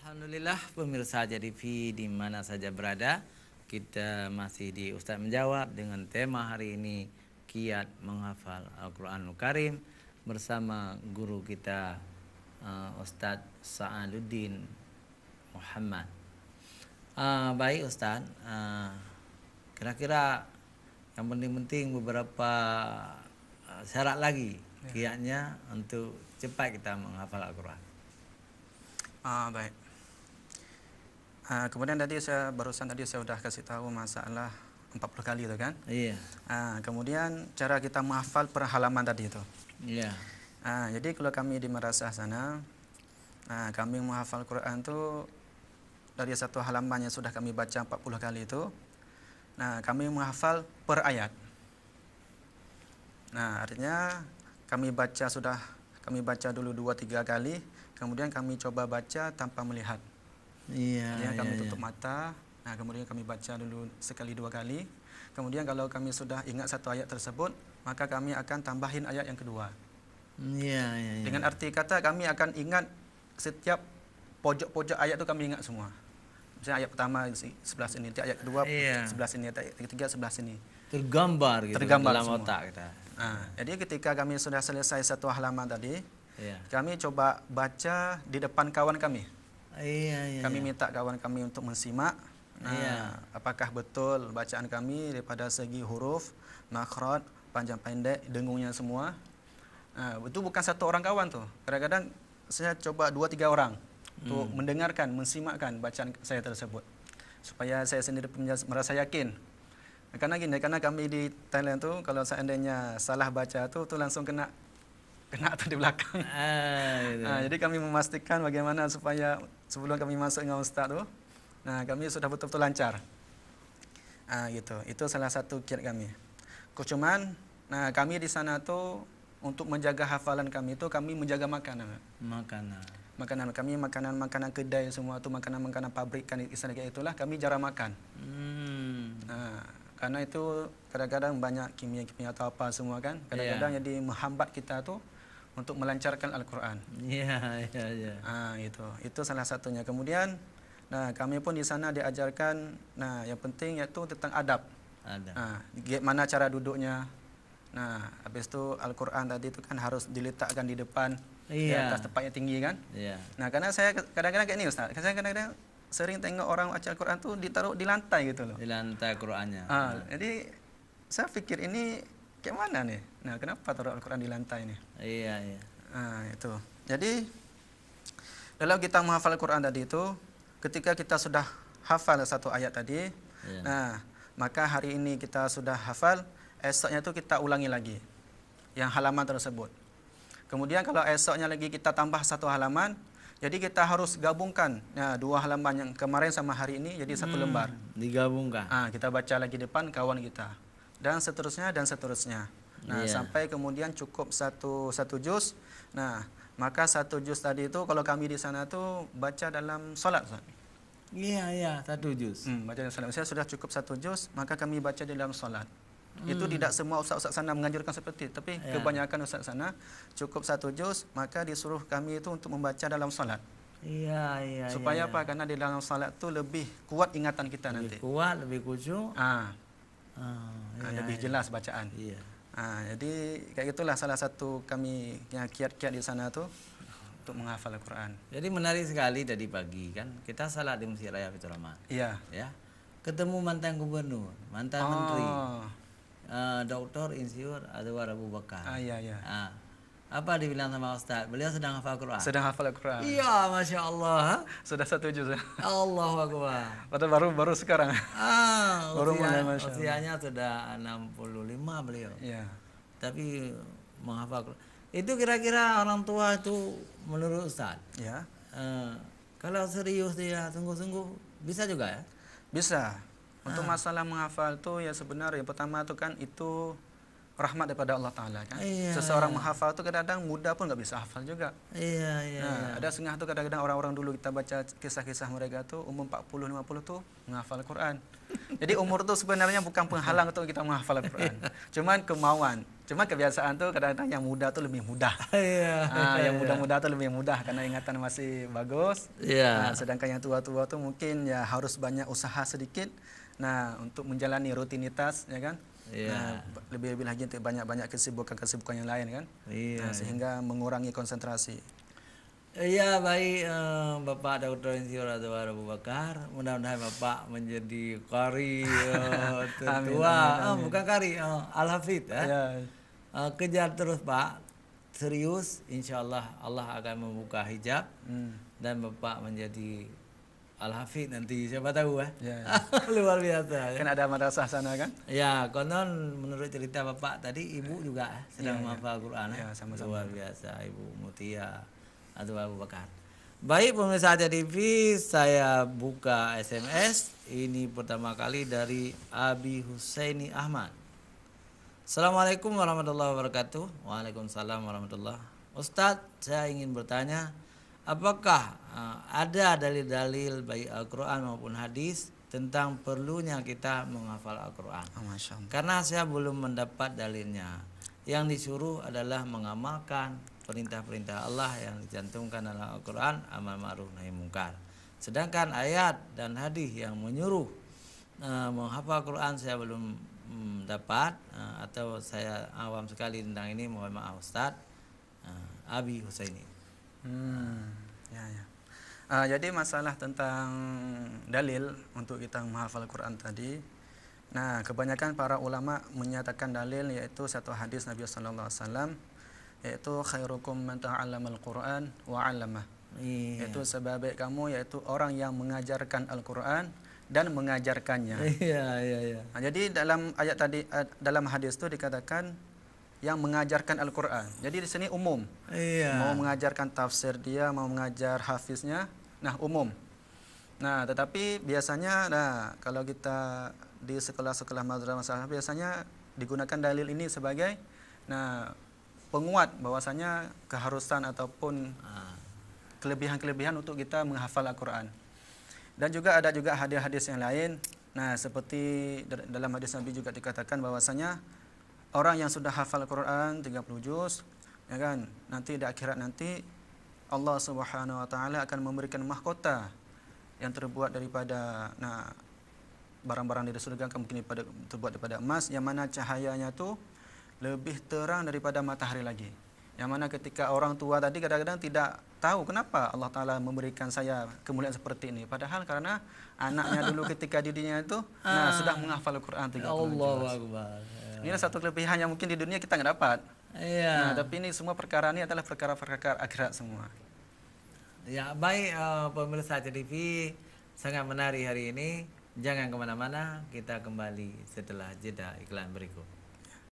Alhamdulillah pemirsa JTV di mana saja berada, kita masih di Ustadz Menjawab dengan tema hari ini kiat menghafal Al-Quranul Karim bersama guru kita Ustadz Sa'aduddin Muhammad. Baik Ustadz, kira-kira yang penting-penting beberapa syarat lagi kiatnya untuk cepat kita menghafal Al-Quran. Baik. Kemudian tadi saya sudah kasih tahu masalah 40 kali itu kan. Iya. Kemudian cara kita menghafal per halaman tadi itu. Iya. Jadi kalau kami di madrasah sana, kami menghafal Quran itu dari satu halaman yang sudah kami baca 40 kali itu. Nah, kami menghafal per ayat. Nah, artinya kami baca dulu 2-3 kali, kemudian kami coba baca tanpa melihat. Iya. Kami tutup mata. Nah, kemudian kami baca dulu sekali 2 kali. Kemudian kalau kami sudah ingat satu ayat tersebut, maka kami akan tambahin ayat yang kedua. Iya. Dengan arti kata kami akan ingat setiap pojok-pojok ayat itu kami ingat semua. Misalnya ayat pertama sebelah sini, ayat kedua sebelah sini, ayat ketiga sebelah sini. Tergambar gitu dalam semua. otak kita. Jadi ketika kami sudah selesai satu halaman tadi, kami coba baca di depan kawan kami. Kami minta kawan kami untuk mensimak. Apakah betul bacaan kami daripada segi huruf, makhraj, panjang pendek, dengungnya semua. Itu bukan satu orang kawan tuh. Kadang-kadang saya coba 2-3 orang untuk mendengarkan, mensimakkan bacaan saya tersebut. Supaya saya sendiri merasa yakin. Karena kami di Thailand tuh kalau seandainya salah baca tuh langsung kena tuh di belakang. Jadi kami memastikan bagaimana supaya sebelum kami masuk dengan ustaz tuh, kami sudah betul-betul lancar. Gitu. Itu salah satu kiat kami. Cuman, kami di sana tuh untuk menjaga hafalan kami itu kami menjaga makanan. Makanan kami, makanan kedai semua tuh, makanan pabrikan istilah kayak itulah kami jarang makan. Karena itu kadang-kadang banyak kimia-kimia atau apa semua kan. Kadang-kadang jadi menghambat kita tuh untuk melancarkan Al-Quran. Iya. Itu salah satunya. Kemudian, kami pun di sana diajarkan, yang penting yaitu tentang adab. Gimana cara duduknya. Habis itu Al-Quran tadi itu kan harus diletakkan di depan, di atas tempatnya tinggi kan. Karena saya kadang-kadang kayak ini Ustaz. Saya kadang-kadang sering tengok orang baca Al-Quran tuh ditaruh di lantai gitu loh. Di lantai Qurannya. Jadi saya pikir ini kayak mana nih? Kenapa taruh Al-Quran di lantai nih? Iya. Itu. Jadi dalam kita menghafal Al-Quran tadi itu, ketika kita sudah hafal satu ayat tadi, maka hari ini kita sudah hafal, esoknya itu kita ulangi lagi yang halaman tersebut. Kemudian kalau esoknya lagi kita tambah satu halaman, jadi kita harus gabungkan 2 halaman yang kemarin sama hari ini jadi satu lembar. Digabungkan. Kita baca lagi depan kawan kita. Dan seterusnya. Sampai kemudian cukup satu juz. Maka satu juz tadi itu kalau kami di sana tuh baca dalam solat. Iya, 1 juz. Baca dalam solat. Saya sudah cukup 1 juz, maka kami baca di dalam solat. Itu tidak semua ustaz-ustaz sana menganjurkan seperti itu, tapi kebanyakan ustaz sana cukup 1 juz, maka disuruh kami itu untuk membaca dalam solat. Iya. Supaya apa? Karena di dalam solat tu lebih kuat ingatan kita nanti. Lebih kuat, lebih khusyuk. Lebih jelas bacaan. Iya. Jadi kayak itulah salah satu kami yang kiat-kiat di sana tuh untuk menghafal Al-Quran. Jadi menarik sekali tadi pagi kan kita salat di Masjid Raya Fitur Rahman. Iya. Ya. Ketemu mantan gubernur, mantan menteri. Doktor Insinyur Anwar Abu Bakar. Iya. Apa dibilang sama Ustaz? Beliau sedang hafal Quran. Sedang hafal Al-Quran. Iya, Masya Allah. Sudah 1 juz. Allahu Akbar. Padahal baru sekarang. Baru mulai usianya sudah 65 beliau. Iya. Tapi menghafal Quran. Itu kira-kira orang tua itu menurut Ustaz. Ya. Kalau serius dia sungguh-sungguh bisa juga ya? Bisa. Untuk masalah menghafal tuh ya sebenarnya yang pertama tuh kan itu rahmat daripada Allah Ta'ala kan. Seseorang menghafal tu kadang-kadang muda pun nggak bisa hafal juga. Ada setengah tu kadang-kadang orang-orang dulu kita baca kisah-kisah mereka tu umur 40-50 tu menghafal Al-Quran. Jadi umur tu sebenarnya bukan penghalang untuk kita menghafal Al-Quran. Cuman kemauan. Cuma kebiasaan tu kadang-kadang yang muda tu lebih mudah. Yang muda-muda tu lebih mudah karena ingatan masih bagus. Sedangkan yang tua-tua tu mungkin ya harus banyak usaha sedikit. Nah, untuk menjalani rutinitas ya kan. Lebih-lebih lagi untuk banyak-banyak kesibukan yang lain kan. Sehingga mengurangi konsentrasi. Iya, baik Bapak Dr. Insinyur Adwar Abu Bakar. Mudah-mudahan Bapak menjadi qari tertua. Bukan qari, al-hafidh ya. Kejar terus Pak. Serius, insyaallah Allah akan membuka hijab dan Bapak menjadi al-hafidh nanti, siapa tahu luar biasa. Kan ada madrasah sana kan? Ya, konon menurut cerita Bapak tadi Ibu juga sedang menghafal Al-Qur'an. Sama-sama. Luar biasa Ibu Mutia atau Abu Bakar. Baik pemirsa Aja TV, saya buka SMS. Ini pertama kali dari Abi Husaini Ahmad. Assalamualaikum warahmatullahi wabarakatuh. Waalaikumsalam warahmatullahi. Ustadz, saya ingin bertanya, apakah ada dalil-dalil baik Al-Quran maupun hadis tentang perlunya kita menghafal Al-Quran? Karena saya belum mendapat dalilnya. Yang disuruh adalah mengamalkan perintah-perintah Allah yang dicantumkan dalam Al-Quran, amal ma'ruf nahi mungkar. Sedangkan ayat dan hadis yang menyuruh menghafal Al-Quran saya belum dapat, atau saya awam sekali tentang ini. Mohon maaf Ustaz. Abi Husaini. Jadi masalah tentang dalil untuk kita menghafal Al-Quran tadi. Nah, kebanyakan para ulama menyatakan dalil yaitu satu hadis Nabi sallallahu alaihi wasallam, yaitu khairukum man ta'allama al-Quran wa 'allamah. Yaitu sebaik kamu yaitu orang yang mengajarkan Al-Quran dan mengajarkannya. Nah, jadi dalam ayat tadi, dalam hadis itu dikatakan yang mengajarkan Al-Quran. Jadi di sini umum. Mau mengajarkan tafsir dia, mau mengajar hafiznya, nah umum. Nah, tetapi biasanya kalau kita di sekolah-sekolah madrasah biasanya digunakan dalil ini sebagai penguat bahwasanya keharusan ataupun kelebihan-kelebihan untuk kita menghafal Al-Quran. Dan juga ada juga hadis-hadis yang lain. Nah, seperti dalam hadis Nabi juga dikatakan bahwasanya orang yang sudah hafal Al-Quran 30 juz, ya kan, nanti di akhirat nanti Allah Subhanahu wa taala akan memberikan mahkota yang terbuat daripada barang-barang di surga, mungkin terbuat daripada emas, yang mana cahayanya tu lebih terang daripada matahari lagi. Yang mana ketika orang tua tadi kadang-kadang tidak tahu kenapa Allah Ta'ala memberikan saya kemuliaan seperti ini. Padahal karena anaknya dulu ketika didinya itu sedang menghafal Al-Quran 30 juz. Ini satu kelebihan yang mungkin di dunia kita nggak dapat. Tapi ini semua perkara ini adalah perkara-perkara akhirat semua. Ya, baik pemirsa TV, sangat menarik hari ini. Jangan kemana-mana, kita kembali setelah jeda iklan berikut.